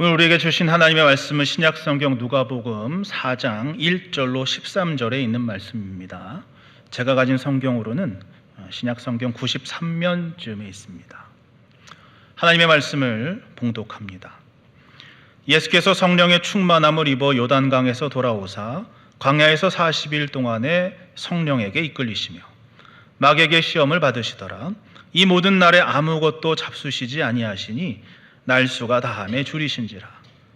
오늘 우리에게 주신 하나님의 말씀은 신약성경 누가복음 4장 1절로 13절에 있는 말씀입니다. 제가 가진 성경으로는 신약성경 93면쯤에 있습니다. 하나님의 말씀을 봉독합니다. 예수께서 성령의 충만함을 입어 요단강에서 돌아오사 광야에서 40일 동안에 성령에게 이끌리시며 마귀에게 시험을 받으시더라. 이 모든 날에 아무것도 잡수시지 아니하시니 날수가 다함에 줄이신지라.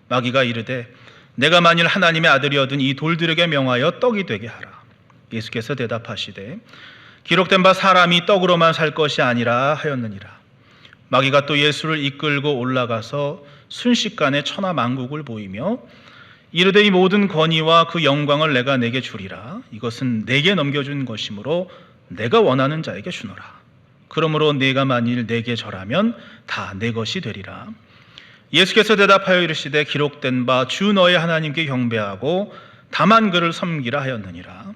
마귀가 이르되 내가 만일 하나님의 아들이어든 이 돌들에게 명하여 떡이 되게 하라. 예수께서 대답하시되 기록된 바 사람이 떡으로만 살 것이 아니라 하였느니라. 마귀가 또 예수를 이끌고 올라가서 순식간에 천하 만국을 보이며 이르되 이 모든 권위와 그 영광을 내가 내게 주리라. 이것은 내게 넘겨준 것이므로 내가 원하는 자에게 주노라. 그러므로 네가 만일 내게 절하면 다 내 것이 되리라. 예수께서 대답하여 이르시되 기록된 바 주 너의 하나님께 경배하고 다만 그를 섬기라 하였느니라.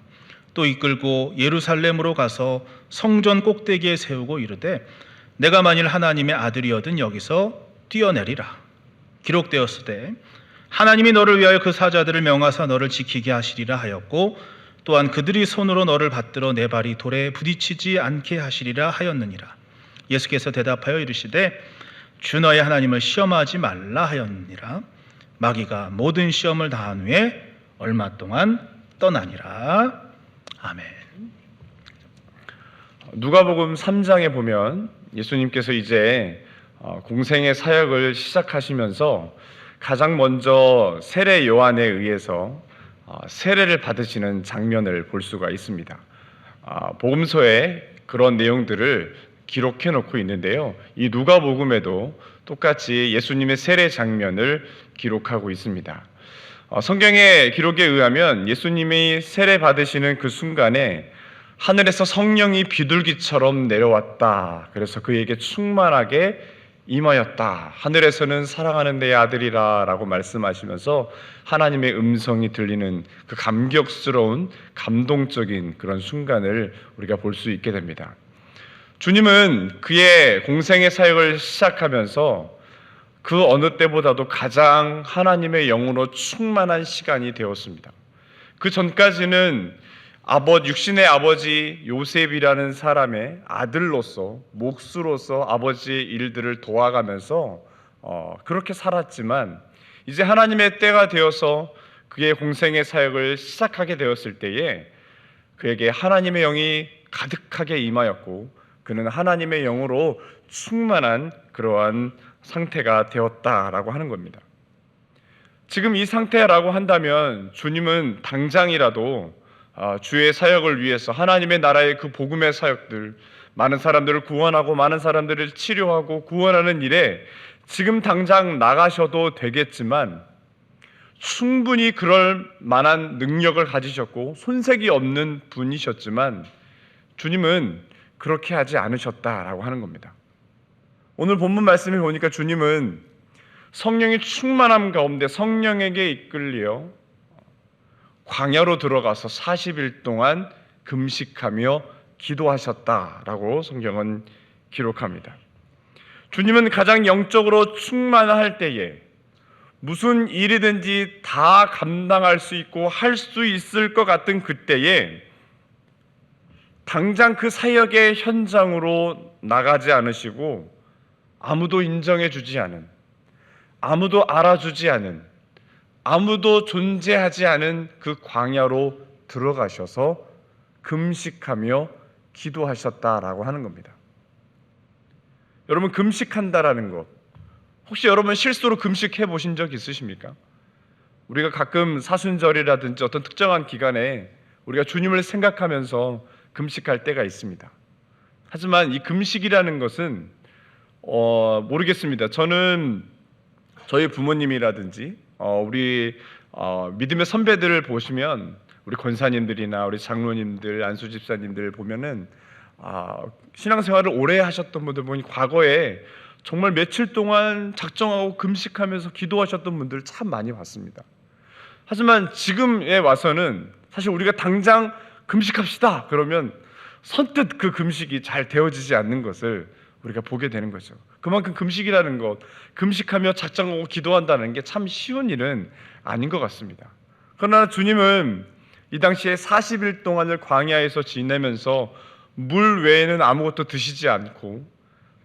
또 이끌고 예루살렘으로 가서 성전 꼭대기에 세우고 이르되 내가 만일 하나님의 아들이어든 여기서 뛰어내리라. 기록되었으되 하나님이 너를 위하여 그 사자들을 명하사 너를 지키게 하시리라 하였고 또한 그들이 손으로 너를 받들어 내 발이 돌에 부딪히지 않게 하시리라 하였느니라. 예수께서 대답하여 이르시되 주 너의 하나님을 시험하지 말라 하였느니라. 마귀가 모든 시험을 다한 후에 얼마 동안 떠나니라. 아멘. 누가복음 3장에 보면 예수님께서 이제 공생의 사역을 시작하시면서 가장 먼저 세례 요한에 의해서 세례를 받으시는 장면을 볼 수가 있습니다. 복음서에 그런 내용들을 기록해 놓고 있는데요. 이 누가복음에도 똑같이 예수님의 세례 장면을 기록하고 있습니다. 성경의 기록에 의하면 예수님이 세례 받으시는 그 순간에 하늘에서 성령이 비둘기처럼 내려왔다. 그래서 그에게 충만하게 임하였다. 하늘에서는 사랑하는 내 아들이라 라고 말씀하시면서 하나님의 음성이 들리는 그 감격스러운 감동적인 그런 순간을 우리가 볼 수 있게 됩니다. 주님은 그의 공생의 사역을 시작하면서 그 어느 때보다도 가장 하나님의 영으로 충만한 시간이 되었습니다. 그 전까지는 육신의 아버지 요셉이라는 사람의 아들로서, 목수로서 아버지의 일들을 도와가면서 그렇게 살았지만 이제 하나님의 때가 되어서 그의 공생의 사역을 시작하게 되었을 때에 그에게 하나님의 영이 가득하게 임하였고 그는 하나님의 영으로 충만한 그러한 상태가 되었다라고 하는 겁니다. 지금 이 상태라고 한다면 주님은 당장이라도 주의 사역을 위해서 하나님의 나라의 그 복음의 사역들, 많은 사람들을 구원하고 많은 사람들을 치료하고 구원하는 일에 지금 당장 나가셔도 되겠지만 충분히 그럴 만한 능력을 가지셨고 손색이 없는 분이셨지만 주님은 그렇게 하지 않으셨다라고 하는 겁니다. 오늘 본문 말씀을 보니까 주님은 성령의 충만함 가운데 성령에게 이끌려 광야로 들어가서 40일 동안 금식하며 기도하셨다라고 성경은 기록합니다. 주님은 가장 영적으로 충만할 때에 무슨 일이든지 다 감당할 수 있고 할 수 있을 것 같은 그때에 당장 그 사역의 현장으로 나가지 않으시고 아무도 인정해 주지 않은, 아무도 알아주지 않은, 아무도 존재하지 않은 그 광야로 들어가셔서 금식하며 기도하셨다라고 하는 겁니다. 여러분, 금식한다라는 것, 혹시 여러분 실수로 금식해 보신 적 있으십니까? 우리가 가끔 사순절이라든지 어떤 특정한 기간에 우리가 주님을 생각하면서 금식할 때가 있습니다. 하지만 이 금식이라는 것은 모르겠습니다. 저는 저희 부모님이라든지 우리 믿음의 선배들을 보시면 우리 권사님들이나 우리 장로님들, 안수 집사님들 보면은 신앙생활을 오래 하셨던 분들 보니 과거에 정말 며칠 동안 작정하고 금식하면서 기도하셨던 분들 참 많이 봤습니다. 하지만 지금에 와서는 사실 우리가 당장 금식합시다 그러면 선뜻 그 금식이 잘 되어지지 않는 것을 우리가 보게 되는 거죠. 그만큼 금식이라는 것, 금식하며 작정하고 기도한다는 게 참 쉬운 일은 아닌 것 같습니다. 그러나 주님은 이 당시에 40일 동안을 광야에서 지내면서 물 외에는 아무것도 드시지 않고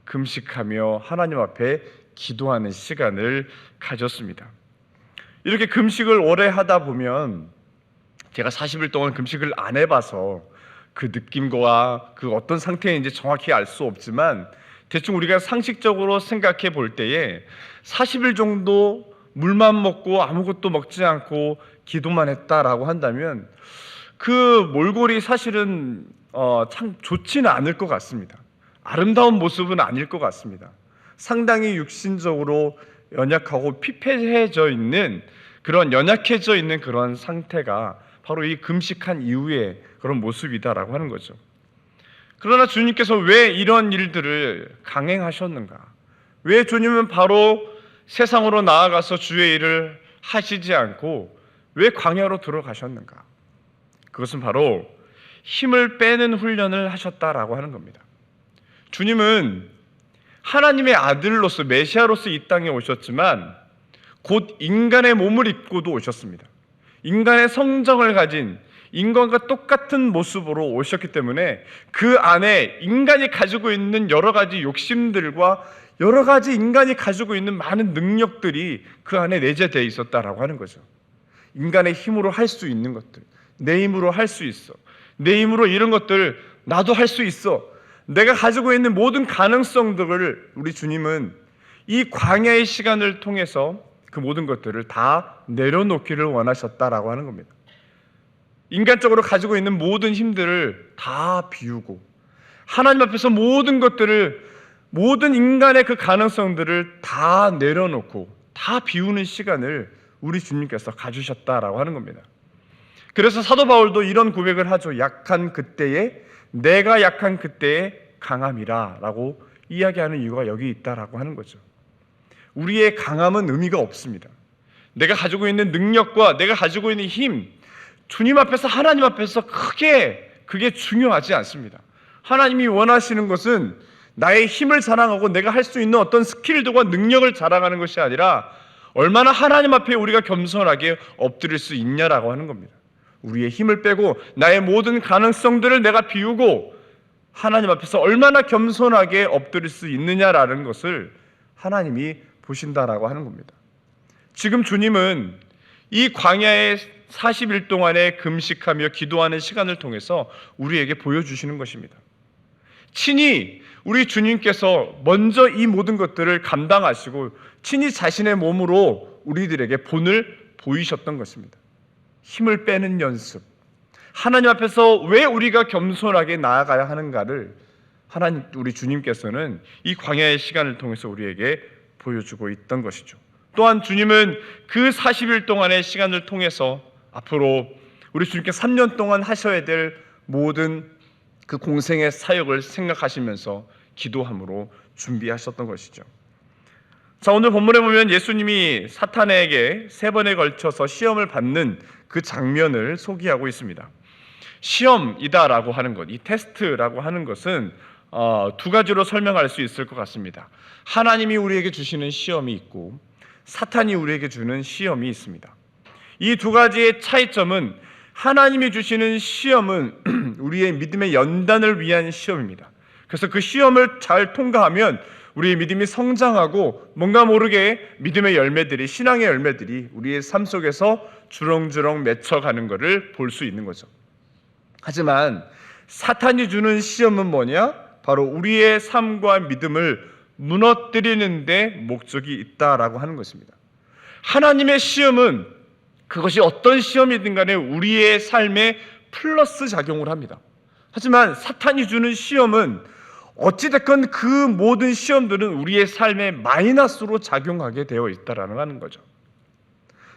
금식하며 하나님 앞에 기도하는 시간을 가졌습니다. 이렇게 금식을 오래 하다 보면, 제가 40일 동안 금식을 안 해봐서 그 느낌과 그 어떤 상태인지 정확히 알 수 없지만, 대충 우리가 상식적으로 생각해 볼 때에 40일 정도 물만 먹고 아무것도 먹지 않고 기도만 했다라고 한다면 그 몰골이 사실은 참 좋지는 않을 것 같습니다. 아름다운 모습은 아닐 것 같습니다. 상당히 육신적으로 연약하고 피폐해져 있는 연약해져 있는 그런 상태가 바로 이 금식한 이후의 그런 모습이다라고 하는 거죠. 그러나 주님께서 왜 이런 일들을 강행하셨는가? 왜 주님은 바로 세상으로 나아가서 주의 일을 하시지 않고 왜 광야로 들어가셨는가? 그것은 바로 힘을 빼는 훈련을 하셨다라고 하는 겁니다. 주님은 하나님의 아들로서, 메시아로서 이 땅에 오셨지만 곧 인간의 몸을 입고도 오셨습니다. 인간의 성정을 가진, 인간과 똑같은 모습으로 오셨기 때문에 그 안에 인간이 가지고 있는 여러 가지 욕심들과 여러 가지 인간이 가지고 있는 많은 능력들이 그 안에 내재되어 있었다라고 하는 거죠. 인간의 힘으로 할 수 있는 것들, 내 힘으로 할 수 있어, 내 힘으로 이런 것들 나도 할 수 있어, 내가 가지고 있는 모든 가능성들을 우리 주님은 이 광야의 시간을 통해서 그 모든 것들을 다 내려놓기를 원하셨다라고 하는 겁니다. 인간적으로 가지고 있는 모든 힘들을 다 비우고 하나님 앞에서 모든 것들을, 모든 인간의 그 가능성들을 다 내려놓고 다 비우는 시간을 우리 주님께서 가주셨다라고 하는 겁니다. 그래서 사도 바울도 이런 고백을 하죠. 약한 그때에, 내가 약한 그때에 강함이라 라고 이야기하는 이유가 여기 있다라고 하는 거죠. 우리의 강함은 의미가 없습니다. 내가 가지고 있는 능력과 내가 가지고 있는 힘, 주님 앞에서, 하나님 앞에서 그게 중요하지 않습니다. 하나님이 원하시는 것은 나의 힘을 자랑하고 내가 할 수 있는 어떤 스킬들과 능력을 자랑하는 것이 아니라 얼마나 하나님 앞에 우리가 겸손하게 엎드릴 수 있냐라고 하는 겁니다. 우리의 힘을 빼고 나의 모든 가능성들을 내가 비우고 하나님 앞에서 얼마나 겸손하게 엎드릴 수 있느냐라는 것을 하나님이 보신다라고 하는 겁니다. 지금 주님은 이 광야의 40일 동안의 금식하며 기도하는 시간을 통해서 우리에게 보여주시는 것입니다. 친히 우리 주님께서 먼저 이 모든 것들을 감당하시고 친히 자신의 몸으로 우리들에게 본을 보이셨던 것입니다. 힘을 빼는 연습, 하나님 앞에서 왜 우리가 겸손하게 나아가야 하는가를 하나님, 우리 주님께서는 이 광야의 시간을 통해서 우리에게 보여주고 있던 것이죠. 또한 주님은 그 40일 동안의 시간을 통해서 앞으로 우리 주님께서 3년 동안 하셔야 될 모든 그 공생의 사역을 생각하시면서 기도함으로 준비하셨던 것이죠. 자, 오늘 본문에 보면 예수님이 사탄에게 3번에 걸쳐서 시험을 받는 그 장면을 소개하고 있습니다. 시험이다라고 하는 것, 이 테스트라고 하는 것은 두 가지로 설명할 수 있을 것 같습니다. 하나님이 우리에게 주시는 시험이 있고 사탄이 우리에게 주는 시험이 있습니다. 이 두 가지의 차이점은, 하나님이 주시는 시험은 우리의 믿음의 연단을 위한 시험입니다. 그래서 그 시험을 잘 통과하면 우리의 믿음이 성장하고 뭔가 모르게 믿음의 열매들이, 신앙의 열매들이 우리의 삶 속에서 주렁주렁 맺혀가는 것을 볼 수 있는 거죠. 하지만 사탄이 주는 시험은 뭐냐? 바로 우리의 삶과 믿음을 무너뜨리는 데 목적이 있다라고 하는 것입니다. 하나님의 시험은 그것이 어떤 시험이든 간에 우리의 삶에 플러스 작용을 합니다. 하지만 사탄이 주는 시험은 어찌됐건 그 모든 시험들은 우리의 삶에 마이너스로 작용하게 되어 있다라는 거죠.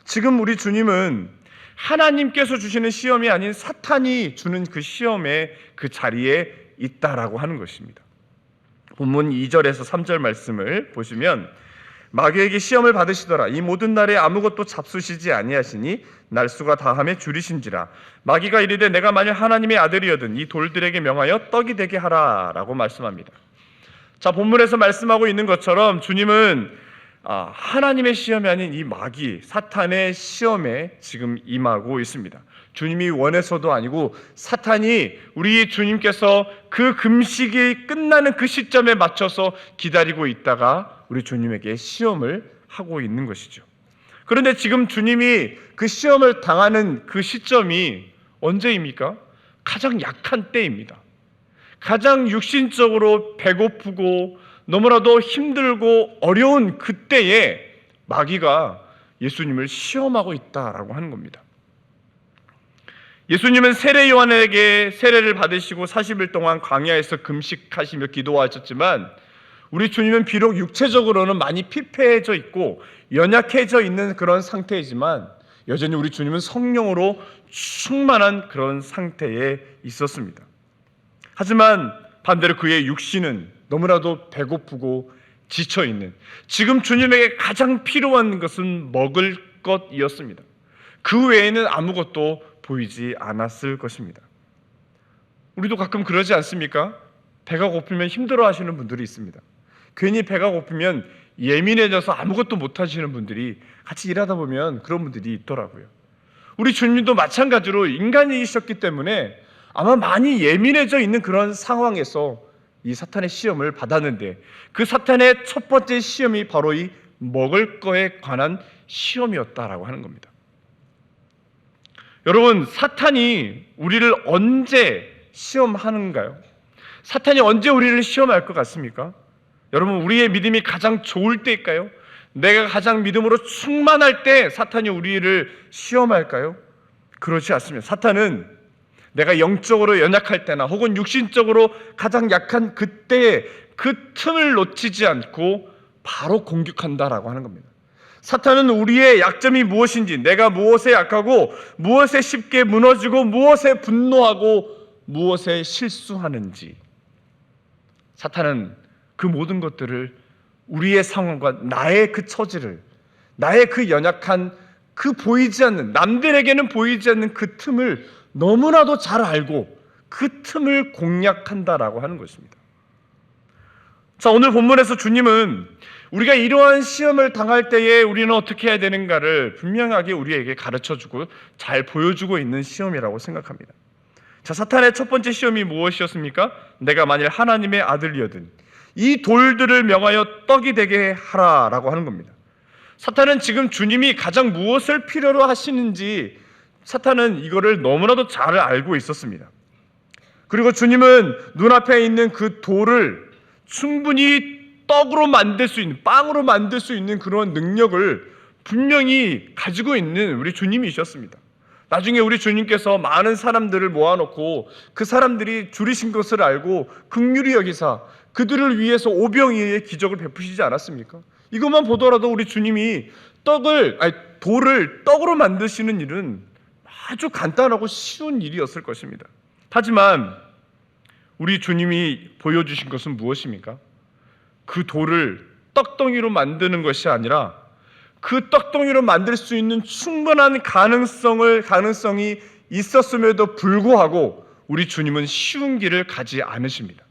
지금 우리 주님은 하나님께서 주시는 시험이 아닌 사탄이 주는 그 시험의 그 자리에 있다라고 하는 것입니다. 본문 2절에서 3절 말씀을 보시면, 마귀에게 시험을 받으시더라. 이 모든 날에 아무것도 잡수시지 아니하시니 날수가 다함에 줄이신지라. 마귀가 이르되 내가 만일 하나님의 아들이여든 이 돌들에게 명하여 떡이 되게 하라 라고 말씀합니다. 자, 본문에서 말씀하고 있는 것처럼 주님은 하나님의 시험이 아닌 이 마귀, 사탄의 시험에 지금 임하고 있습니다. 주님이 원해서도 아니고 사탄이 우리 주님께서 그 금식이 끝나는 그 시점에 맞춰서 기다리고 있다가 우리 주님에게 시험을 하고 있는 것이죠. 그런데 지금 주님이 그 시험을 당하는 그 시점이 언제입니까? 가장 약한 때입니다. 가장 육신적으로 배고프고 너무나도 힘들고 어려운 그때에 마귀가 예수님을 시험하고 있다라고 하는 겁니다. 예수님은 세례 요한에게 세례를 받으시고 40일 동안 광야에서 금식하시며 기도하셨지만 우리 주님은 비록 육체적으로는 많이 피폐해져 있고 연약해져 있는 그런 상태이지만 여전히 우리 주님은 성령으로 충만한 그런 상태에 있었습니다. 하지만 반대로 그의 육신은 너무나도 배고프고 지쳐있는, 지금 주님에게 가장 필요한 것은 먹을 것이었습니다. 그 외에는 아무것도 보이지 않았을 것입니다. 우리도 가끔 그러지 않습니까? 배가 고프면 힘들어하시는 분들이 있습니다. 괜히 배가 고프면 예민해져서 아무것도 못하시는 분들이 같이 일하다 보면 그런 분들이 있더라고요. 우리 주님도 마찬가지로 인간이셨기 때문에 아마 많이 예민해져 있는 그런 상황에서 이 사탄의 시험을 받았는데 그 사탄의 첫 번째 시험이 바로 이 먹을 거에 관한 시험이었다라고 하는 겁니다. 여러분, 사탄이 우리를 언제 시험하는가요? 사탄이 언제 우리를 시험할 것 같습니까? 여러분, 우리의 믿음이 가장 좋을 때일까요? 내가 가장 믿음으로 충만할 때 사탄이 우리를 시험할까요? 그렇지 않습니다. 사탄은 내가 영적으로 연약할 때나 혹은 육신적으로 가장 약한 그때에 그 틈을 놓치지 않고 바로 공격한다라고 하는 겁니다. 사탄은 우리의 약점이 무엇인지, 내가 무엇에 약하고 무엇에 쉽게 무너지고 무엇에 분노하고 무엇에 실수하는지, 사탄은 그 모든 것들을 우리의 상황과 나의 그 처지를, 나의 그 연약한 그 보이지 않는, 남들에게는 보이지 않는 그 틈을 너무나도 잘 알고 그 틈을 공략한다라고 하는 것입니다. 자, 오늘 본문에서 주님은 우리가 이러한 시험을 당할 때에 우리는 어떻게 해야 되는가를 분명하게 우리에게 가르쳐주고 잘 보여주고 있는 시험이라고 생각합니다. 자, 사탄의 첫 번째 시험이 무엇이었습니까? 내가 만일 하나님의 아들이거든 이 돌들을 명하여 떡이 되게 하라라고 하는 겁니다. 사탄은 지금 주님이 가장 무엇을 필요로 하시는지 사탄은 이거를 너무나도 잘 알고 있었습니다. 그리고 주님은 눈앞에 있는 그 돌을 충분히 떡으로 만들 수 있는, 빵으로 만들 수 있는 그런 능력을 분명히 가지고 있는 우리 주님이셨습니다. 나중에 우리 주님께서 많은 사람들을 모아놓고 그 사람들이 줄이신 것을 알고 긍휼히 여기사 그들을 위해서 오병이어의 기적을 베푸시지 않았습니까? 이것만 보더라도 우리 주님이 돌을 떡으로 만드시는 일은 아주 간단하고 쉬운 일이었을 것입니다. 하지만 우리 주님이 보여주신 것은 무엇입니까? 그 돌을 떡덩이로 만드는 것이 아니라 그 떡덩이로 만들 수 있는 충분한 가능성이 있었음에도 불구하고 우리 주님은 쉬운 길을 가지 않으십니다.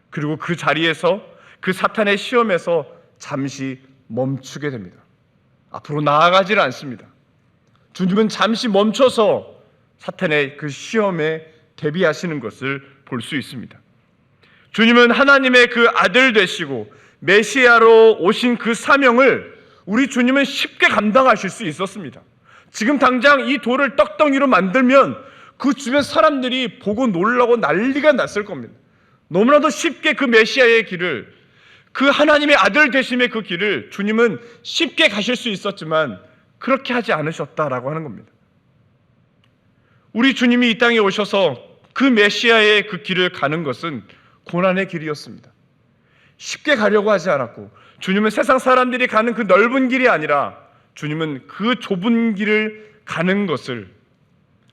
그리고 그 자리에서 그 사탄의 시험에서 잠시 멈추게 됩니다. 앞으로 나아가지를 않습니다. 주님은 잠시 멈춰서 사탄의 그 시험에 대비하시는 것을 볼 수 있습니다. 주님은 하나님의 그 아들 되시고 메시아로 오신 그 사명을 우리 주님은 쉽게 감당하실 수 있었습니다. 지금 당장 이 돌을 떡덩이로 만들면 그 주변 사람들이 보고 놀라고 난리가 났을 겁니다. 너무나도 쉽게 그 메시아의 길을, 그 하나님의 아들 되심의 그 길을 주님은 쉽게 가실 수 있었지만 그렇게 하지 않으셨다라고 하는 겁니다. 우리 주님이 이 땅에 오셔서 그 메시아의 그 길을 가는 것은 고난의 길이었습니다. 쉽게 가려고 하지 않았고 주님은 세상 사람들이 가는 그 넓은 길이 아니라 주님은 그 좁은 길을 가는 것을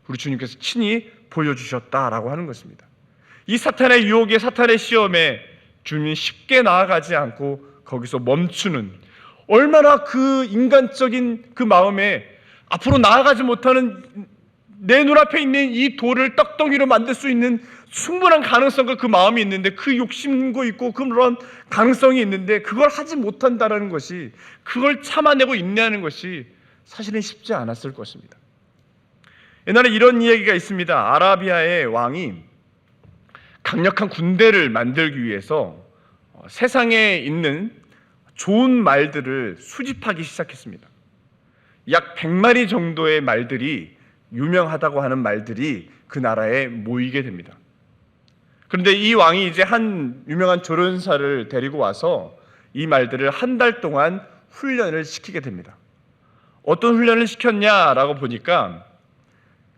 우리 주님께서 친히 보여주셨다라고 하는 것입니다. 이 사탄의 유혹에, 사탄의 시험에 주님이 쉽게 나아가지 않고 거기서 멈추는, 얼마나 그 인간적인 그 마음에 앞으로 나아가지 못하는 내 눈앞에 있는 이 돌을 떡덩이로 만들 수 있는 충분한 가능성과 그 마음이 있는데, 그 욕심도 있고 그런 가능성이 있는데 그걸 하지 못한다라는 것이, 그걸 참아내고 인내하는 것이 사실은 쉽지 않았을 것입니다. 옛날에 이런 이야기가 있습니다. 아라비아의 왕이 강력한 군대를 만들기 위해서 세상에 있는 좋은 말들을 수집하기 시작했습니다. 약 100마리 정도의 말들이, 유명하다고 하는 말들이 그 나라에 모이게 됩니다. 그런데 이 왕이 이제 한 유명한 조련사를 데리고 와서 이 말들을 한 달 동안 훈련을 시키게 됩니다. 어떤 훈련을 시켰냐라고 보니까,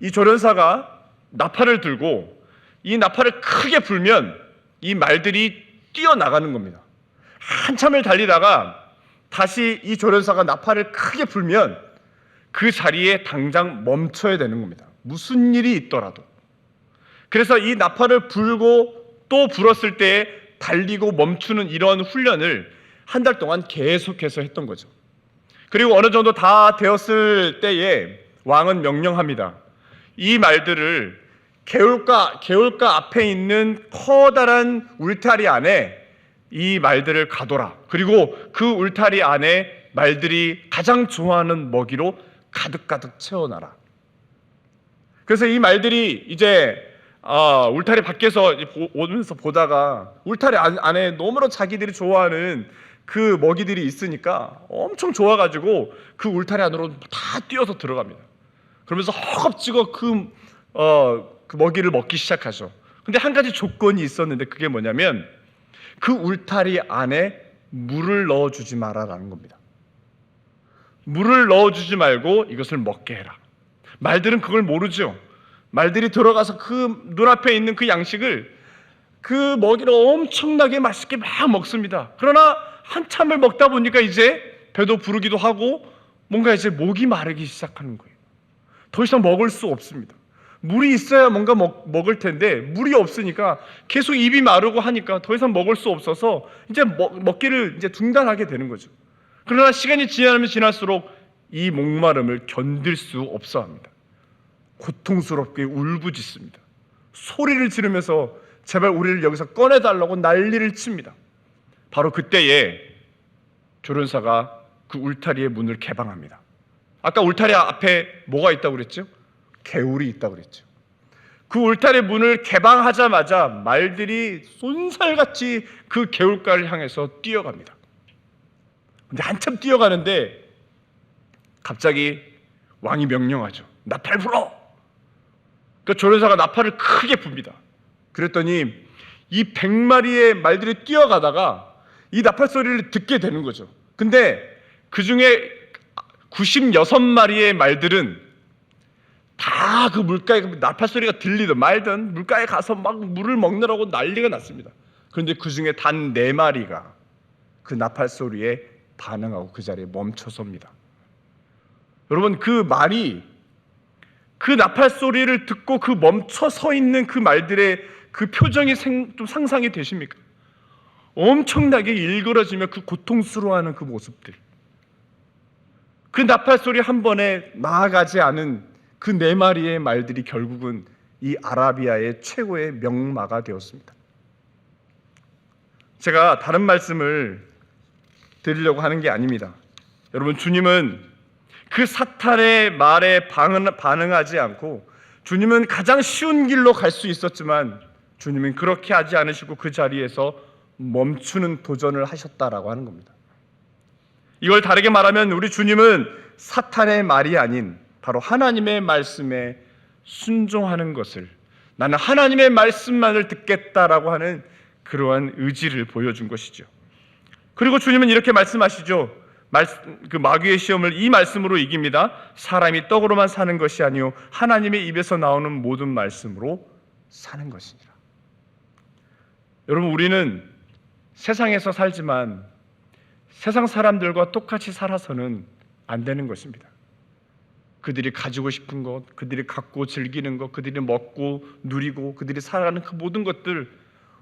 이 조련사가 나팔을 들고 이 나팔을 크게 불면 이 말들이 뛰어나가는 겁니다. 한참을 달리다가 다시 이 조련사가 나팔을 크게 불면 그 자리에 당장 멈춰야 되는 겁니다. 무슨 일이 있더라도. 그래서 이 나팔을 불고 또 불었을 때 달리고 멈추는 이런 훈련을 한 달 동안 계속해서 했던 거죠. 그리고 어느 정도 다 되었을 때에 왕은 명령합니다. 이 말들을 개울가 앞에 있는 커다란 울타리 안에 이 말들을 가둬라. 그리고 그 울타리 안에 말들이 가장 좋아하는 먹이로 가득가득 채워놔라. 그래서 이 말들이 이제 울타리 밖에서 오면서 보다가 울타리 안에 너무나 자기들이 좋아하는 그 먹이들이 있으니까 엄청 좋아가지고 그 울타리 안으로 다 뛰어서 들어갑니다. 그러면서 허겁지겁 그 먹이를 먹기 시작하죠. 근데 한 가지 조건이 있었는데, 그게 뭐냐면 그 울타리 안에 물을 넣어주지 마라라는 겁니다. 물을 넣어주지 말고 이것을 먹게 해라. 말들은 그걸 모르죠. 말들이 들어가서 그 눈앞에 있는 그 양식을, 그 먹이를 엄청나게 맛있게 막 먹습니다. 그러나 한참을 먹다 보니까 이제 배도 부르기도 하고 뭔가 이제 목이 마르기 시작하는 거예요. 더 이상 먹을 수 없습니다. 물이 있어야 뭔가 먹을 텐데 물이 없으니까 계속 입이 마르고 하니까 더 이상 먹을 수 없어서 이제 먹기를 이제 중단하게 되는 거죠. 그러나 시간이 지나면 지날수록 이 목마름을 견딜 수 없어 합니다. 고통스럽게 울부짖습니다. 소리를 지르면서 제발 우리를 여기서 꺼내달라고 난리를 칩니다. 바로 그때에 조련사가 그 울타리의 문을 개방합니다. 아까 울타리 앞에 뭐가 있다고 그랬죠? 개울이 있다고 그랬죠. 그 울타리 문을 개방하자마자 말들이 쏜살같이 그 개울가를 향해서 뛰어갑니다. 근데 한참 뛰어가는데 갑자기 왕이 명령하죠. 나팔 불어! 그 조련사가 나팔을 크게 붑니다. 그랬더니 이 100마리의 말들이 뛰어가다가 이 나팔 소리를 듣게 되는 거죠. 근데 그 중에 96마리의 말들은 다 그 물가에 나팔 소리가 들리든 말든 물가에 가서 막 물을 먹느라고 난리가 났습니다. 그런데 그 중에 단 4마리가 그 나팔 소리에 반응하고 그 자리에 멈춰섭니다. 여러분, 그 말이, 그 나팔 소리를 듣고 그 멈춰 서 있는 그 말들의 그 표정이 좀 상상이 되십니까? 엄청나게 일그러지며 그 고통스러워하는 그 모습들, 그 나팔 소리 한 번에 나아가지 않은 그 4마리의 말들이 결국은 이 아라비아의 최고의 명마가 되었습니다. 제가 다른 말씀을 드리려고 하는 게 아닙니다. 여러분, 주님은 그 사탄의 말에 반응하지 않고, 주님은 가장 쉬운 길로 갈 수 있었지만 주님은 그렇게 하지 않으시고 그 자리에서 멈추는 도전을 하셨다라고 하는 겁니다. 이걸 다르게 말하면 우리 주님은 사탄의 말이 아닌 바로 하나님의 말씀에 순종하는 것을, 나는 하나님의 말씀만을 듣겠다라고 하는 그러한 의지를 보여준 것이죠. 그리고 주님은 이렇게 말씀하시죠. 그 마귀의 시험을 이 말씀으로 이깁니다. 사람이 떡으로만 사는 것이 아니요 하나님의 입에서 나오는 모든 말씀으로 사는 것이니라. 여러분, 우리는 세상에서 살지만 세상 사람들과 똑같이 살아서는 안 되는 것입니다. 그들이 가지고 싶은 것, 그들이 갖고 즐기는 것, 그들이 먹고 누리고 그들이 살아가는 그 모든 것들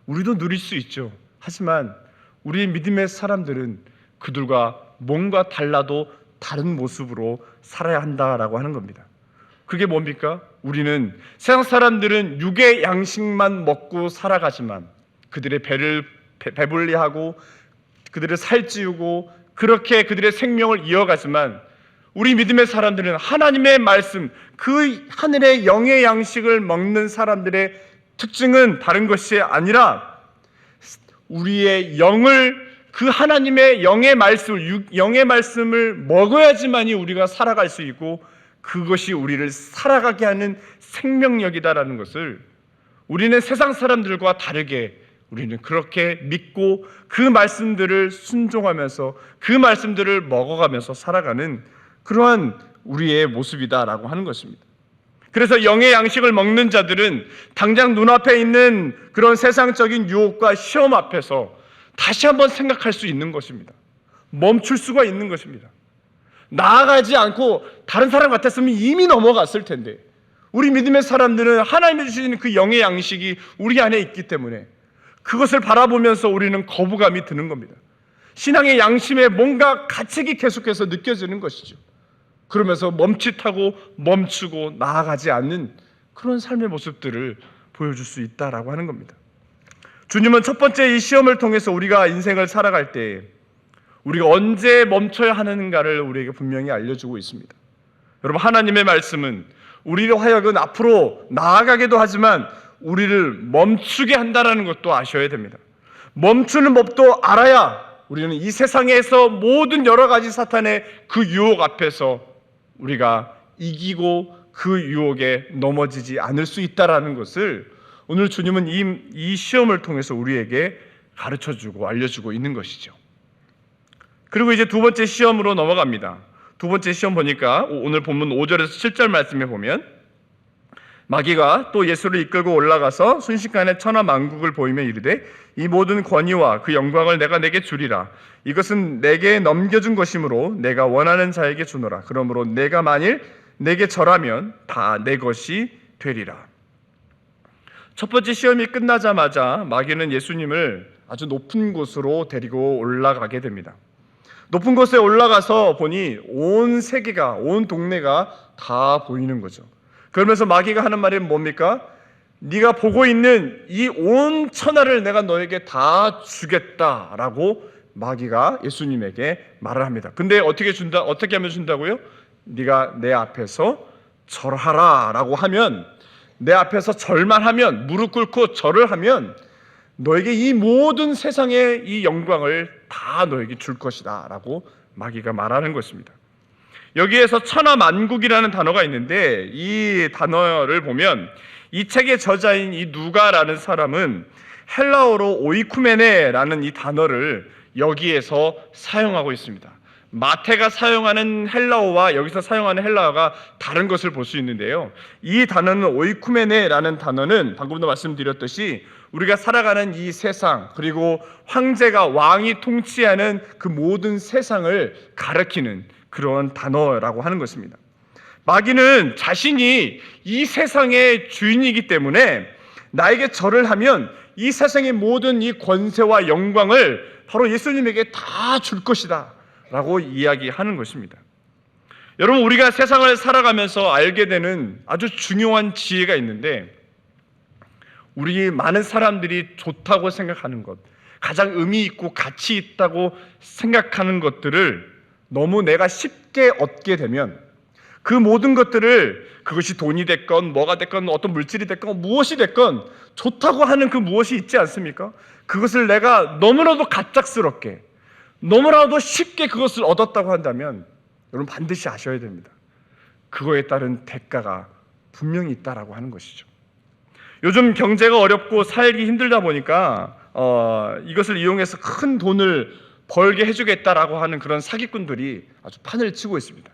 우리도 누릴 수 있죠. 하지만 우리 믿음의 사람들은 그들과 뭔가 달라도 다른 모습으로 살아야 한다라고 하는 겁니다. 그게 뭡니까? 우리는 세상 사람들은 육의 양식만 먹고 살아가지만 그들의 배를 배불리하고 그들을 살찌우고 그렇게 그들의 생명을 이어가지만 우리 믿음의 사람들은 하나님의 말씀, 그 하늘의 영의 양식을 먹는 사람들의 특징은 다른 것이 아니라 우리의 영을 그 하나님의 영의 말씀을 먹어야지만이 우리가 살아갈 수 있고 그것이 우리를 살아가게 하는 생명력이다라는 것을 우리는 세상 사람들과 다르게 우리는 그렇게 믿고 그 말씀들을 순종하면서 그 말씀들을 먹어가면서 살아가는 그러한 우리의 모습이다라고 하는 것입니다. 그래서 영의 양식을 먹는 자들은 당장 눈앞에 있는 그런 세상적인 유혹과 시험 앞에서 다시 한번 생각할 수 있는 것입니다. 멈출 수가 있는 것입니다. 나아가지 않고 다른 사람 같았으면 이미 넘어갔을 텐데 우리 믿음의 사람들은 하나님이 주시는 그 영의 양식이 우리 안에 있기 때문에 그것을 바라보면서 우리는 거부감이 드는 겁니다. 신앙의 양심에 뭔가 가책이 계속해서 느껴지는 것이죠. 그러면서 멈칫하고 멈추고 나아가지 않는 그런 삶의 모습들을 보여줄 수 있다라고 하는 겁니다. 주님은 첫 번째 이 시험을 통해서 우리가 인생을 살아갈 때 우리가 언제 멈춰야 하는가를 우리에게 분명히 알려주고 있습니다. 여러분, 하나님의 말씀은 우리로 하여금 앞으로 나아가기도 하지만 우리를 멈추게 한다는 것도 아셔야 됩니다. 멈추는 법도 알아야 우리는 이 세상에서 모든 여러 가지 사탄의 그 유혹 앞에서 우리가 이기고 그 유혹에 넘어지지 않을 수 있다는 것을 오늘 주님은 이 시험을 통해서 우리에게 가르쳐주고 알려주고 있는 것이죠. 그리고 이제 두 번째 시험으로 넘어갑니다. 두 번째 시험 보니까 오늘 본문 5절에서 7절 말씀에 보면 마귀가 또 예수를 이끌고 올라가서 순식간에 천하 만국을 보이며 이르되 이 모든 권위와 그 영광을 내가 내게 주리라. 이것은 내게 넘겨준 것이므로 내가 원하는 자에게 주노라. 그러므로 내가 만일 내게 절하면 다 내 것이 되리라. 첫 번째 시험이 끝나자마자 마귀는 예수님을 아주 높은 곳으로 데리고 올라가게 됩니다. 높은 곳에 올라가서 보니 온 세계가, 온 동네가 다 보이는 거죠. 그러면서 마귀가 하는 말이 뭡니까? 네가 보고 있는 이 온 천하를 내가 너에게 다 주겠다라고 마귀가 예수님에게 말을 합니다. 근데 어떻게 하면 준다고요? 네가 내 앞에서 절하라라고 하면, 내 앞에서 절만 하면, 무릎 꿇고 절을 하면 너에게 이 모든 세상의 이 영광을 다 너에게 줄 것이다 라고 마귀가 말하는 것입니다. 여기에서 천하만국이라는 단어가 있는데 이 단어를 보면 이 책의 저자인 이 누가라는 사람은 헬라어로 오이쿠메네라는 이 단어를 여기에서 사용하고 있습니다. 마태가 사용하는 헬라어와 여기서 사용하는 헬라어가 다른 것을 볼 수 있는데요. 이 단어는 오이쿠메네라는 단어는 방금도 말씀드렸듯이 우리가 살아가는 이 세상, 그리고 황제가 왕이 통치하는 그 모든 세상을 가리키는 그런 단어라고 하는 것입니다. 마귀는 자신이 이 세상의 주인이기 때문에 나에게 절을 하면 이 세상의 모든 이 권세와 영광을 바로 예수님에게 다 줄 것이다 라고 이야기하는 것입니다. 여러분, 우리가 세상을 살아가면서 알게 되는 아주 중요한 지혜가 있는데, 우리 많은 사람들이 좋다고 생각하는 것, 가장 의미 있고 가치 있다고 생각하는 것들을 너무 내가 쉽게 얻게 되면 그 모든 것들을, 그것이 돈이 됐건 뭐가 됐건 어떤 물질이 됐건 무엇이 됐건 좋다고 하는 그 무엇이 있지 않습니까? 그것을 내가 너무나도 갑작스럽게, 너무나도 쉽게 그것을 얻었다고 한다면 여러분 반드시 아셔야 됩니다. 그거에 따른 대가가 분명히 있다라고 하는 것이죠. 요즘 경제가 어렵고 살기 힘들다 보니까 이것을 이용해서 큰 돈을 벌게 해주겠다라고 하는 그런 사기꾼들이 아주 판을 치고 있습니다.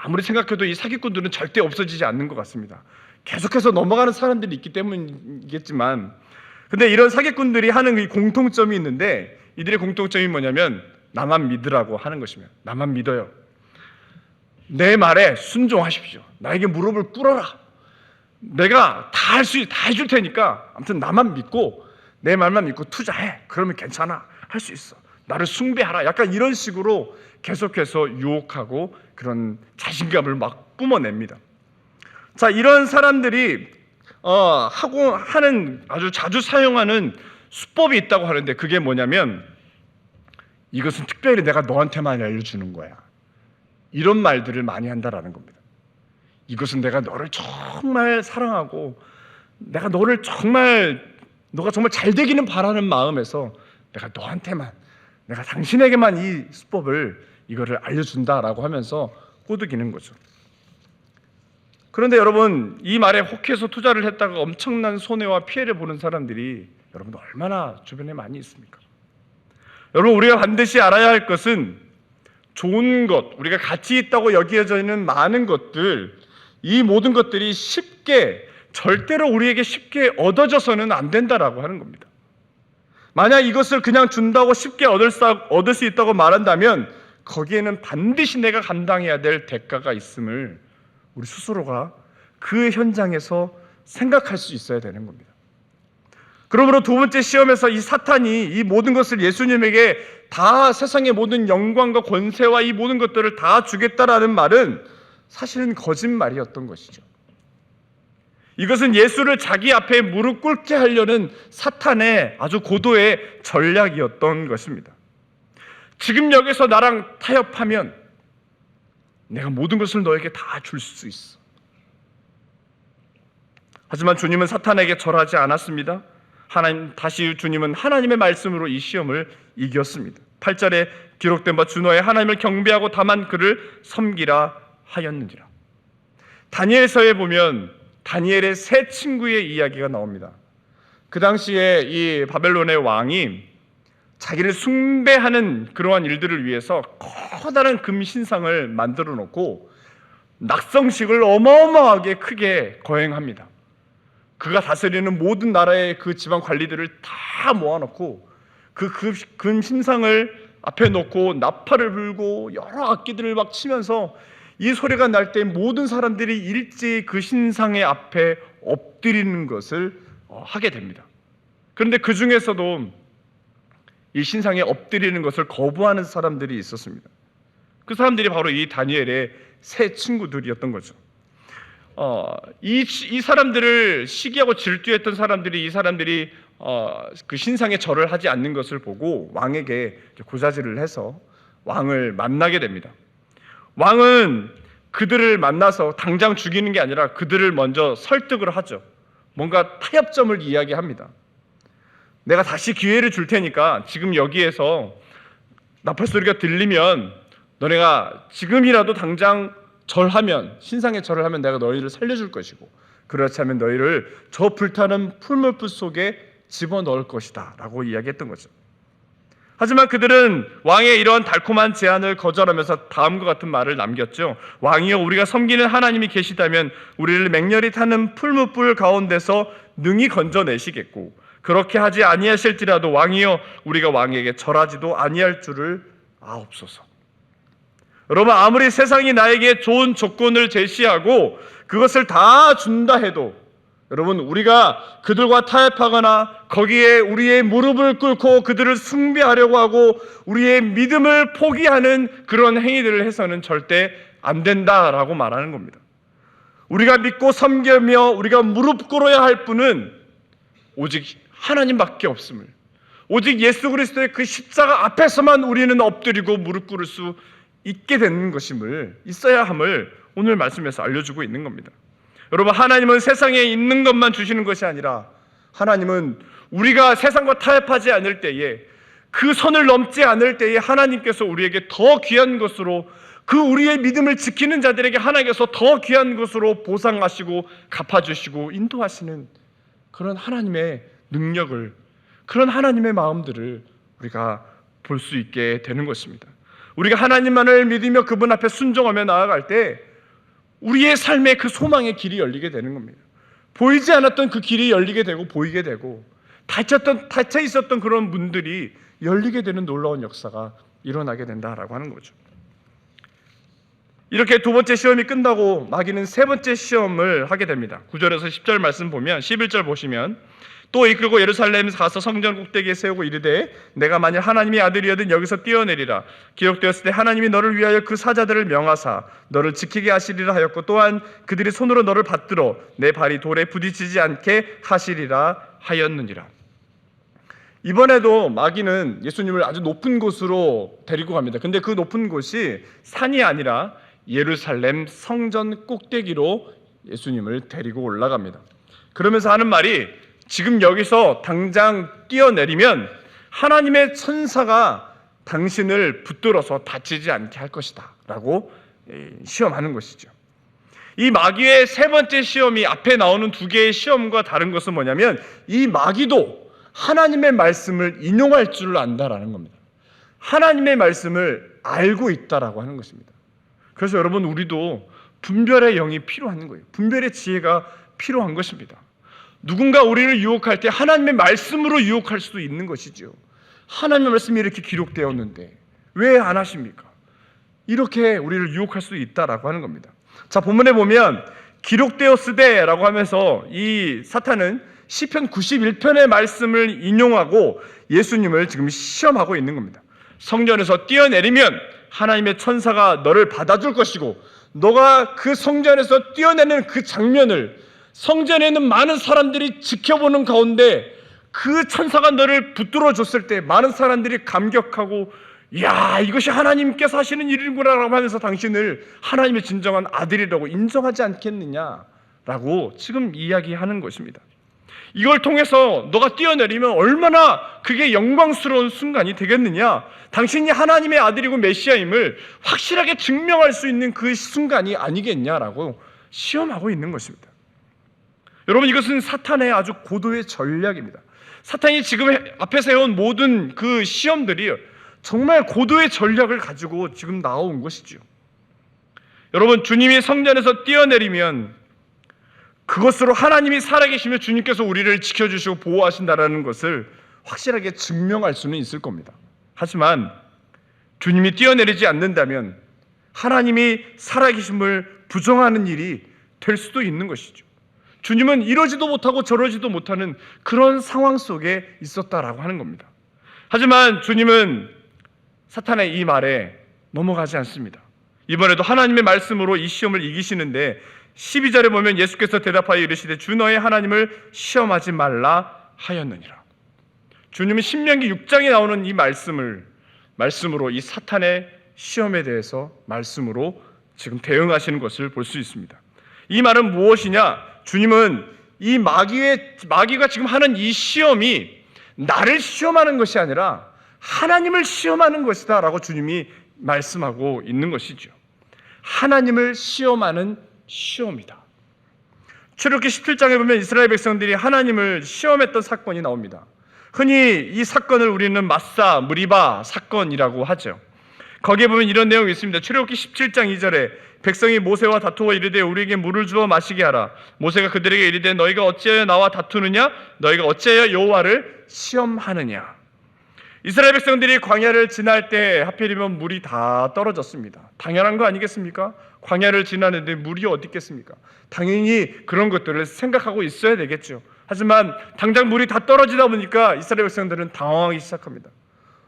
아무리 생각해도 이 사기꾼들은 절대 없어지지 않는 것 같습니다. 계속해서 넘어가는 사람들이 있기 때문이겠지만, 근데 이런 사기꾼들이 하는 이 공통점이 있는데, 이들의 공통점이 뭐냐면 나만 믿으라고 하는 것입니다. 나만 믿어요. 내 말에 순종하십시오. 나에게 무릎을 꿇어라. 내가 다 해줄 테니까 아무튼 나만 믿고 내 말만 믿고 투자해. 그러면 괜찮아. 할 수 있어. 나를 숭배하라. 약간 이런 식으로 계속해서 유혹하고 그런 자신감을 막 뿜어냅니다. 자, 이런 사람들이 하고 하는 아주 자주 사용하는 수법이 있다고 하는데 그게 뭐냐면 이것은 특별히 내가 너한테만 알려주는 거야. 이런 말들을 많이 한다라는 겁니다. 이것은 내가 너를 정말 사랑하고 내가 너가 정말 잘 되기는 바라는 마음에서 내가 너한테만, 내가 당신에게만 이 수법을 이거를 알려준다라고 하면서 꼬드기는 거죠. 그런데 여러분, 이 말에 혹해서 투자를 했다가 엄청난 손해와 피해를 보는 사람들이 여러분 얼마나 주변에 많이 있습니까? 여러분, 우리가 반드시 알아야 할 것은 좋은 것, 우리가 가치 있다고 여겨져 있는 많은 것들, 이 모든 것들이 절대로 우리에게 쉽게 얻어져서는 안 된다라고 하는 겁니다. 만약 이것을 그냥 준다고 쉽게 얻을 수 있다고 말한다면 거기에는 반드시 내가 감당해야 될 대가가 있음을 우리 스스로가 그 현장에서 생각할 수 있어야 되는 겁니다. 그러므로 두 번째 시험에서 이 사탄이 이 모든 것을 예수님에게 다 세상의 모든 영광과 권세와 이 모든 것들을 다 주겠다라는 말은 사실은 거짓말이었던 것이죠. 이것은 예수를 자기 앞에 무릎 꿇게 하려는 사탄의 아주 고도의 전략이었던 것입니다. 지금 여기서 나랑 타협하면 내가 모든 것을 너에게 다 줄 수 있어. 하지만 주님은 사탄에게 절하지 않았습니다. 다시 주님은 하나님의 말씀으로 이 시험을 이겼습니다. 8절에 기록된 바 주너의 하나님을 경배하고 다만 그를 섬기라 하였는지라. 다니엘서에 보면 다니엘의 세 친구의 이야기가 나옵니다. 그 당시에 이 바벨론의 왕이 자기를 숭배하는 그러한 일들을 위해서 커다란 금신상을 만들어 놓고 낙성식을 어마어마하게 크게 거행합니다. 그가 다스리는 모든 나라의 그 지방 관리들을 다 모아놓고 그 금신상을 앞에 놓고 나팔을 불고 여러 악기들을 막 치면서 이 소리가 날 때 모든 사람들이 일제히 그 신상의 앞에 엎드리는 것을 하게 됩니다. 그런데 그 중에서도 이 신상에 엎드리는 것을 거부하는 사람들이 있었습니다. 그 사람들이 바로 이 다니엘의 세 친구들이었던 거죠. 이 사람들을 시기하고 질투했던 사람들이 이 사람들이 그 신상에 절을 하지 않는 것을 보고 왕에게 고자질을 해서 왕을 만나게 됩니다. 왕은 그들을 만나서 당장 죽이는 게 아니라 그들을 먼저 설득을 하죠. 뭔가 타협점을 이야기합니다. 내가 다시 기회를 줄 테니까 지금 여기에서 나팔 소리가 들리면 너네가 지금이라도 당장 신상에 절을 하면 내가 너희를 살려줄 것이고 그렇지 않으면 너희를 저 불타는 풀무불 속에 집어넣을 것이다 라고 이야기했던 거죠. 하지만 그들은 왕의 이러한 달콤한 제안을 거절하면서 다음과 같은 말을 남겼죠. 왕이여, 우리가 섬기는 하나님이 계시다면 우리를 맹렬히 타는 풀무불 가운데서 능히 건져내시겠고 그렇게 하지 아니하실지라도 왕이여, 우리가 왕에게 절하지도 아니할 줄을 아옵소서. 여러분, 아무리 세상이 나에게 좋은 조건을 제시하고 그것을 다 준다 해도 여러분, 우리가 그들과 타협하거나 거기에 우리의 무릎을 꿇고 그들을 숭배하려고 하고 우리의 믿음을 포기하는 그런 행위들을 해서는 절대 안 된다라고 말하는 겁니다. 우리가 믿고 섬기며 우리가 무릎 꿇어야 할 분은 오직 하나님밖에 없음을, 오직 예수 그리스도의 그 십자가 앞에서만 우리는 엎드리고 무릎 꿇을 수 있게 되는 것임을, 있어야 함을 오늘 말씀에서 알려주고 있는 겁니다. 여러분, 하나님은 세상에 있는 것만 주시는 것이 아니라 하나님은 우리가 세상과 타협하지 않을 때에, 그 선을 넘지 않을 때에 하나님께서 우리에게 더 귀한 것으로, 그 우리의 믿음을 지키는 자들에게 하나님께서 더 귀한 것으로 보상하시고 갚아주시고 인도하시는 그런 하나님의 능력을, 그런 하나님의 마음들을 우리가 볼 수 있게 되는 것입니다. 우리가 하나님만을 믿으며 그분 앞에 순종하며 나아갈 때 우리의 삶의 그 소망의 길이 열리게 되는 겁니다. 보이지 않았던 그 길이 열리게 되고 보이게 되고 닫혀 있었던 그런 문들이 열리게 되는 놀라운 역사가 일어나게 된다라고 하는 거죠. 이렇게 두 번째 시험이 끝나고 마귀는 세 번째 시험을 하게 됩니다. 9절에서 10절 말씀 보면, 11절 보시면 또 이끌고 예루살렘에 가서 성전 꼭대기에 세우고 이르되 내가 만일 하나님의 아들이여든 여기서 뛰어내리라. 기록되었을 때 하나님이 너를 위하여 그 사자들을 명하사 너를 지키게 하시리라 하였고 또한 그들이 손으로 너를 받들어 내 발이 돌에 부딪히지 않게 하시리라 하였느니라. 이번에도 마귀는 예수님을 아주 높은 곳으로 데리고 갑니다. 근데 그 높은 곳이 산이 아니라 예루살렘 성전 꼭대기로 예수님을 데리고 올라갑니다. 그러면서 하는 말이 지금 여기서 당장 뛰어내리면 하나님의 천사가 당신을 붙들어서 다치지 않게 할 것이다 라고 시험하는 것이죠. 이 마귀의 세 번째 시험이 앞에 나오는 두 개의 시험과 다른 것은 뭐냐면 이 마귀도 하나님의 말씀을 인용할 줄 안다라는 겁니다. 하나님의 말씀을 알고 있다라고 하는 것입니다. 그래서 여러분 우리도 분별의 영이 필요한 거예요. 분별의 지혜가 필요한 것입니다. 누군가 우리를 유혹할 때 하나님의 말씀으로 유혹할 수도 있는 것이죠. 하나님의 말씀이 이렇게 기록되었는데 왜 안 하십니까? 이렇게 우리를 유혹할 수도 있다라고 하는 겁니다. 자, 본문에 보면 기록되었으되라고 하면서 이 사탄은 시편 91편의 말씀을 인용하고 예수님을 지금 시험하고 있는 겁니다. 성전에서 뛰어내리면 하나님의 천사가 너를 받아줄 것이고 너가 그 성전에서 뛰어내는 그 장면을 성전에 있는 많은 사람들이 지켜보는 가운데 그 천사가 너를 붙들어 줬을 때 많은 사람들이 감격하고 야, 이것이 하나님께서 하시는 일이구나 라고 하면서 당신을 하나님의 진정한 아들이라고 인정하지 않겠느냐라고 지금 이야기하는 것입니다. 이걸 통해서 너가 뛰어내리면 얼마나 그게 영광스러운 순간이 되겠느냐, 당신이 하나님의 아들이고 메시아임을 확실하게 증명할 수 있는 그 순간이 아니겠냐라고 시험하고 있는 것입니다. 여러분, 이것은 사탄의 아주 고도의 전략입니다. 사탄이 지금 앞에 세운 모든 그 시험들이 정말 고도의 전략을 가지고 지금 나온 것이죠. 여러분, 주님이 성전에서 뛰어내리면 그것으로 하나님이 살아계시며 주님께서 우리를 지켜주시고 보호하신다라는 것을 확실하게 증명할 수는 있을 겁니다. 하지만 주님이 뛰어내리지 않는다면 하나님이 살아계심을 부정하는 일이 될 수도 있는 것이죠. 주님은 이러지도 못하고 저러지도 못하는 그런 상황 속에 있었다라고 하는 겁니다. 하지만 주님은 사탄의 이 말에 넘어가지 않습니다. 이번에도 하나님의 말씀으로 이 시험을 이기시는데 12절에 보면 예수께서 대답하여 이르시되 주 너의 하나님을 시험하지 말라 하였느니라. 주님은 신명기 6장에 나오는 이 말씀으로 이 사탄의 시험에 대해서 말씀으로 지금 대응하시는 것을 볼 수 있습니다. 이 말은 무엇이냐? 주님은 이 마귀가 지금 하는 이 시험이 나를 시험하는 것이 아니라 하나님을 시험하는 것이다 라고 주님이 말씀하고 있는 것이죠. 하나님을 시험하는 시험이다. 출애굽기 17장에 보면 이스라엘 백성들이 하나님을 시험했던 사건이 나옵니다. 흔히 이 사건을 우리는 마사 무리바 사건이라고 하죠. 거기에 보면 이런 내용이 있습니다. 출애굽기 17장 2절에 백성이 모세와 다투어 이르되 우리에게 물을 주어 마시게 하라. 모세가 그들에게 이르되 너희가 어찌하여 나와 다투느냐? 너희가 어찌하여 여호와를 시험하느냐? 이스라엘 백성들이 광야를 지날 때 하필이면 물이 다 떨어졌습니다. 당연한 거 아니겠습니까? 광야를 지나는데 물이 어디 있겠습니까? 당연히 그런 것들을 생각하고 있어야 되겠죠. 하지만 당장 물이 다 떨어지다 보니까 이스라엘 백성들은 당황하기 시작합니다.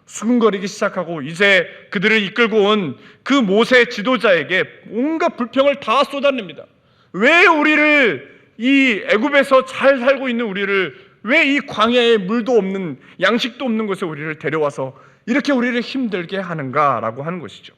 수군거리기 시작하고 이제 그들을 이끌고 온 그 모세 지도자에게 온갖 불평을 다 쏟아냅니다. 왜 우리를 이 애굽에서 잘 살고 있는 우리를 왜 이 광야에 물도 없는 양식도 없는 곳에 우리를 데려와서 이렇게 우리를 힘들게 하는가라고 하는 것이죠.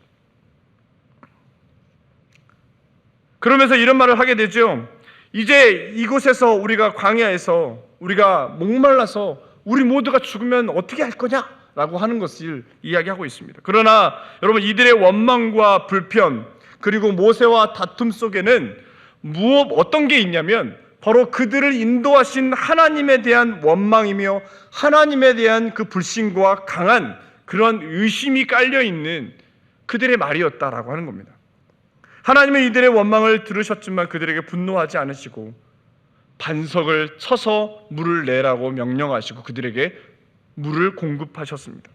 그러면서 이런 말을 하게 되죠. 이제 이곳에서 우리가 광야에서 우리가 목말라서 우리 모두가 죽으면 어떻게 할 거냐라고 하는 것을 이야기하고 있습니다. 그러나 여러분, 이들의 원망과 불편 그리고 모세와 다툼 속에는 어떤 게 있냐면 바로 그들을 인도하신 하나님에 대한 원망이며 하나님에 대한 그 불신과 강한 그런 의심이 깔려있는 그들의 말이었다라고 하는 겁니다. 하나님은 이들의 원망을 들으셨지만 그들에게 분노하지 않으시고 반석을 쳐서 물을 내라고 명령하시고 그들에게 물을 공급하셨습니다.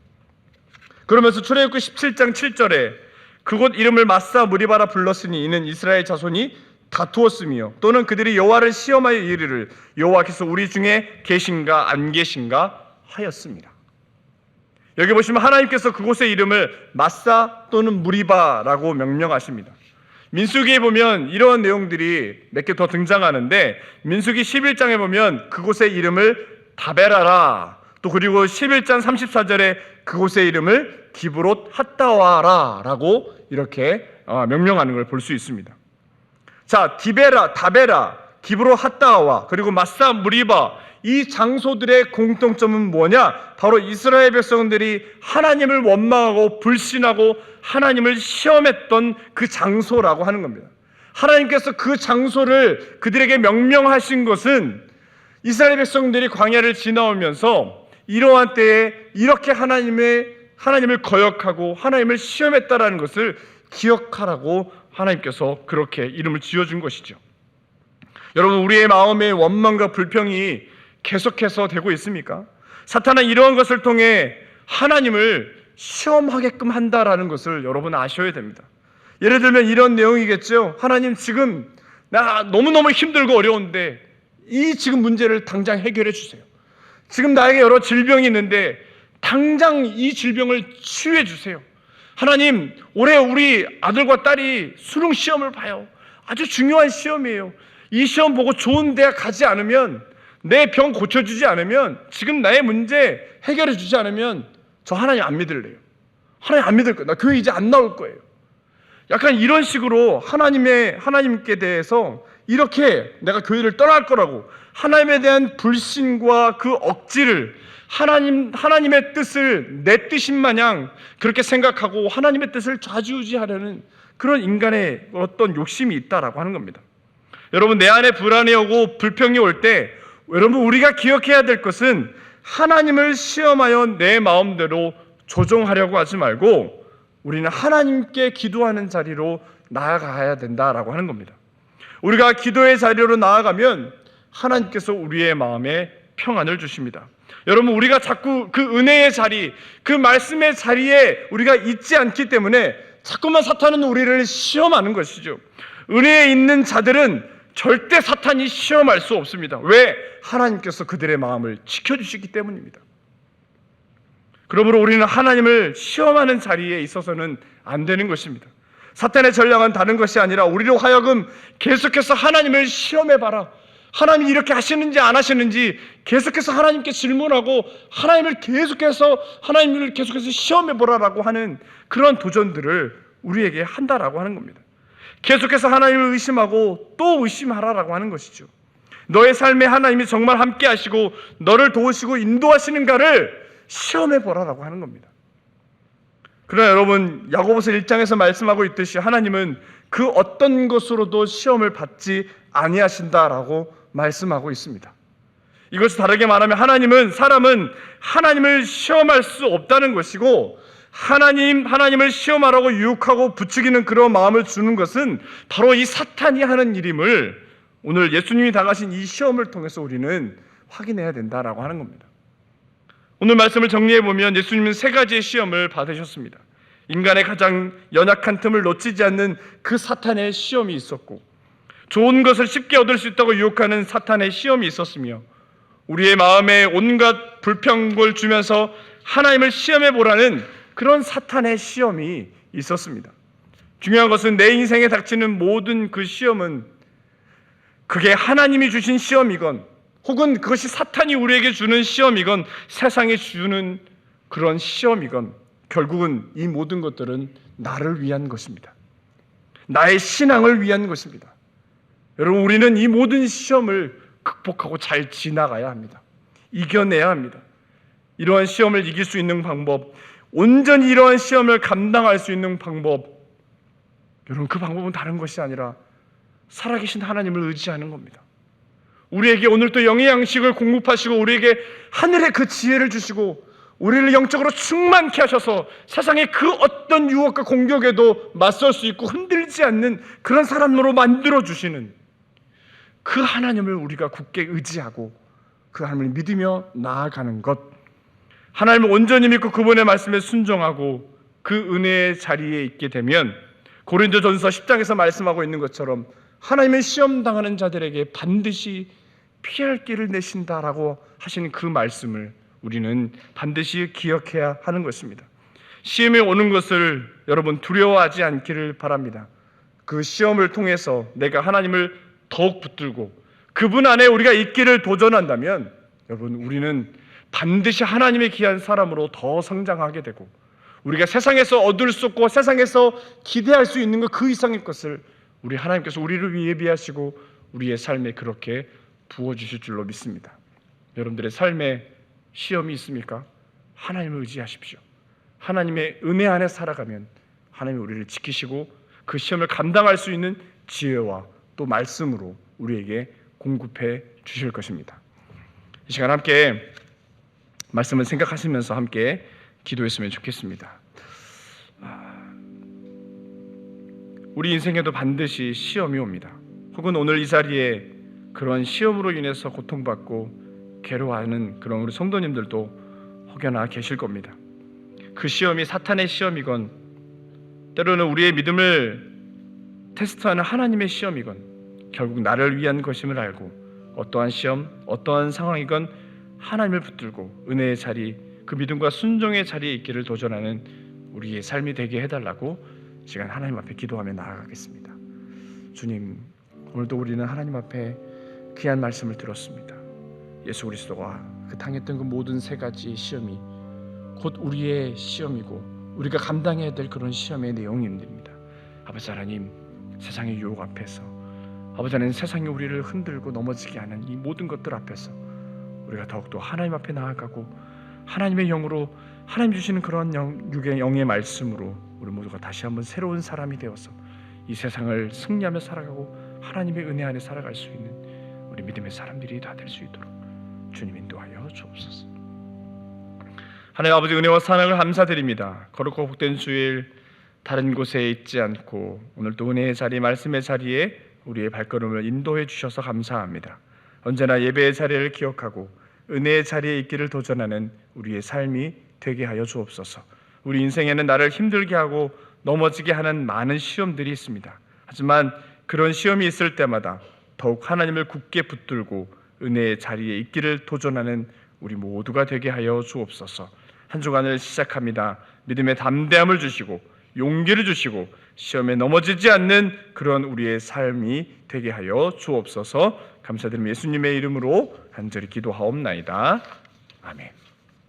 그러면서 출애굽기 17장 7절에 그곳 이름을 마사 무리바라 불렀으니 이는 이스라엘 자손이 다투었으며 또는 그들이 여호와를 시험하여 이르기를 여호와께서 우리 중에 계신가 안 계신가 하였습니다. 여기 보시면 하나님께서 그곳의 이름을 마사 또는 무리바라고 명명하십니다. 민수기에 보면 이러한 내용들이 몇 개 더 등장하는데 민수기 11장에 보면 그곳의 이름을 다베라라, 또 그리고 11장 34절에 그곳의 이름을 기브롯 핫다와라라고 이렇게 명명하는 걸 볼 수 있습니다. 자, 디베라, 다베라, 기브롯 핫다와 그리고 마사 무리바, 이 장소들의 공통점은 뭐냐? 바로 이스라엘 백성들이 하나님을 원망하고 불신하고 하나님을 시험했던 그 장소라고 하는 겁니다. 하나님께서 그 장소를 그들에게 명명하신 것은 이스라엘 백성들이 광야를 지나오면서 이러한 때에 이렇게 하나님을 거역하고 하나님을 시험했다라는 것을 기억하라고 하나님께서 그렇게 이름을 지어준 것이죠. 여러분, 우리의 마음의 원망과 불평이 계속해서 되고 있습니까? 사탄은 이러한 것을 통해 하나님을 시험하게끔 한다라는 것을 여러분 아셔야 됩니다. 예를 들면 이런 내용이겠죠. 하나님, 지금 나 너무너무 힘들고 어려운데 이 지금 문제를 당장 해결해 주세요. 지금 나에게 여러 질병이 있는데 당장 이 질병을 치유해 주세요. 하나님, 올해 우리 아들과 딸이 수능 시험을 봐요. 아주 중요한 시험이에요. 이 시험 보고 좋은 대학 가지 않으면, 내 병 고쳐주지 않으면, 지금 나의 문제 해결해 주지 않으면 저 하나님 안 믿을래요. 하나님 안 믿을 거예요. 나 교회 이제 안 나올 거예요. 약간 이런 식으로 하나님께 대해서 이렇게 내가 교회를 떠날 거라고 하나님에 대한 불신과 그 억지를 하나님의 뜻을 내 뜻인 마냥 그렇게 생각하고 하나님의 뜻을 좌지우지하려는 그런 인간의 어떤 욕심이 있다라고 하는 겁니다. 여러분, 내 안에 불안이 오고 불평이 올 때 여러분, 우리가 기억해야 될 것은 하나님을 시험하여 내 마음대로 조종하려고 하지 말고 우리는 하나님께 기도하는 자리로 나아가야 된다라고 하는 겁니다. 우리가 기도의 자리로 나아가면 하나님께서 우리의 마음에 평안을 주십니다. 여러분, 우리가 자꾸 그 은혜의 자리, 그 말씀의 자리에 우리가 있지 않기 때문에 자꾸만 사탄은 우리를 시험하는 것이죠. 은혜에 있는 자들은 절대 사탄이 시험할 수 없습니다. 왜? 하나님께서 그들의 마음을 지켜주시기 때문입니다. 그러므로 우리는 하나님을 시험하는 자리에 있어서는 안 되는 것입니다. 사탄의 전략은 다른 것이 아니라 우리로 하여금 계속해서 하나님을 시험해봐라, 하나님이 이렇게 하시는지 안 하시는지 계속해서 하나님께 질문하고 하나님을 계속해서 시험해보라라고 하는 그런 도전들을 우리에게 한다라고 하는 겁니다. 계속해서 하나님을 의심하고 또 의심하라라고 하는 것이죠. 너의 삶에 하나님이 정말 함께 하시고 너를 도우시고 인도하시는가를 시험해보라라고 하는 겁니다. 그러나 여러분, 야고보서 1장에서 말씀하고 있듯이 하나님은 그 어떤 것으로도 시험을 받지 아니하신다라고 말씀하고 있습니다. 이것을 다르게 말하면 사람은 하나님을 시험할 수 없다는 것이고, 하나님을 시험하라고 유혹하고 부추기는 그런 마음을 주는 것은 바로 이 사탄이 하는 일임을 오늘 예수님이 당하신 이 시험을 통해서 우리는 확인해야 된다라고 하는 겁니다. 오늘 말씀을 정리해 보면 예수님은 세 가지의 시험을 받으셨습니다. 인간의 가장 연약한 틈을 놓치지 않는 그 사탄의 시험이 있었고, 좋은 것을 쉽게 얻을 수 있다고 유혹하는 사탄의 시험이 있었으며, 우리의 마음에 온갖 불평을 주면서 하나님을 시험해 보라는 그런 사탄의 시험이 있었습니다. 중요한 것은 내 인생에 닥치는 모든 그 시험은 그게 하나님이 주신 시험이건 혹은 그것이 사탄이 우리에게 주는 시험이건 세상에 주는 그런 시험이건 결국은 이 모든 것들은 나를 위한 것입니다. 나의 신앙을 위한 것입니다. 여러분, 우리는 이 모든 시험을 극복하고 잘 지나가야 합니다. 이겨내야 합니다. 이러한 시험을 이길 수 있는 방법, 온전히 이러한 시험을 감당할 수 있는 방법, 여러분, 그 방법은 다른 것이 아니라 살아계신 하나님을 의지하는 겁니다. 우리에게 오늘 또 영의 양식을 공급하시고 우리에게 하늘의 그 지혜를 주시고 우리를 영적으로 충만케 하셔서 세상의 그 어떤 유혹과 공격에도 맞설 수 있고 흔들리지 않는 그런 사람으로 만들어주시는 그 하나님을 우리가 굳게 의지하고 그 하나님을 믿으며 나아가는 것, 하나님을 온전히 믿고 그분의 말씀에 순종하고 그 은혜의 자리에 있게 되면 고린도전서 10장에서 말씀하고 있는 것처럼 하나님은 시험 당하는 자들에게 반드시 피할 길을 내신다라고 하시는 그 말씀을 우리는 반드시 기억해야 하는 것입니다. 시험이 오는 것을 여러분 두려워하지 않기를 바랍니다. 그 시험을 통해서 내가 하나님을 더욱 붙들고 그분 안에 우리가 있기를 도전한다면 여러분 우리는 반드시 하나님의 귀한 사람으로 더 성장하게 되고 우리가 세상에서 얻을 수 없고 세상에서 기대할 수 있는 것 그 이상의 것을 우리 하나님께서 우리를 위해 예비하시고 우리의 삶에 그렇게 부어주실 줄로 믿습니다. 여러분들의 삶에 시험이 있습니까? 하나님을 의지하십시오. 하나님의 은혜 안에 살아가면 하나님이 우리를 지키시고 그 시험을 감당할 수 있는 지혜와 또 말씀으로 우리에게 공급해 주실 것입니다. 이 시간 함께 말씀을 생각하시면서 함께 기도했으면 좋겠습니다. 우리 인생에도 반드시 시험이 옵니다. 혹은 오늘 이 자리에 그런 시험으로 인해서 고통받고 괴로워하는 그런 우리 성도님들도 혹여나 계실 겁니다. 그 시험이 사탄의 시험이건 때로는 우리의 믿음을 테스트하는 하나님의 시험이건 결국 나를 위한 것임을 알고 어떠한 시험, 어떠한 상황이건 하나님을 붙들고 은혜의 자리, 그 믿음과 순종의 자리에 있기를 도전하는 우리의 삶이 되게 해달라고 시간 하나님 앞에 기도하며 나아가겠습니다. 주님, 오늘도 우리는 하나님 앞에 귀한 말씀을 들었습니다. 예수 그리스도가 그 당했던 그 모든 세 가지 시험이 곧 우리의 시험이고 우리가 감당해야 될 그런 시험의 내용입니다. 아버지 하나님, 세상의 유혹 앞에서 아버지 하나님, 세상이 우리를 흔들고 넘어지게 하는 이 모든 것들 앞에서 우리가 더욱더 하나님 앞에 나아가고 하나님의 영으로 하나님 주시는 그런 영의 말씀으로 우리 모두가 다시 한번 새로운 사람이 되어서 이 세상을 승리하며 살아가고 하나님의 은혜 안에 살아갈 수 있는 우리 믿음의 사람들이 다 될 수 있도록 주님 인도하여 주옵소서. 하나님 아버지, 은혜와 사랑을 감사드립니다. 거룩하고 복된 주일 다른 곳에 있지 않고 오늘도 은혜의 자리, 말씀의 자리에 우리의 발걸음을 인도해 주셔서 감사합니다. 언제나 예배의 자리를 기억하고 은혜의 자리에 있기를 도전하는 우리의 삶이 되게 하여 주옵소서. 우리 인생에는 나를 힘들게 하고 넘어지게 하는 많은 시험들이 있습니다. 하지만 그런 시험이 있을 때마다 더욱 하나님을 굳게 붙들고 은혜의 자리에 있기를 도전하는 우리 모두가 되게 하여 주옵소서. 한 주간을 시작합니다. 믿음의 담대함을 주시고 용기를 주시고 시험에 넘어지지 않는 그런 우리의 삶이 되게 하여 주옵소서. 감사드리며 예수님의 이름으로 간절히 기도하옵나이다. 아멘.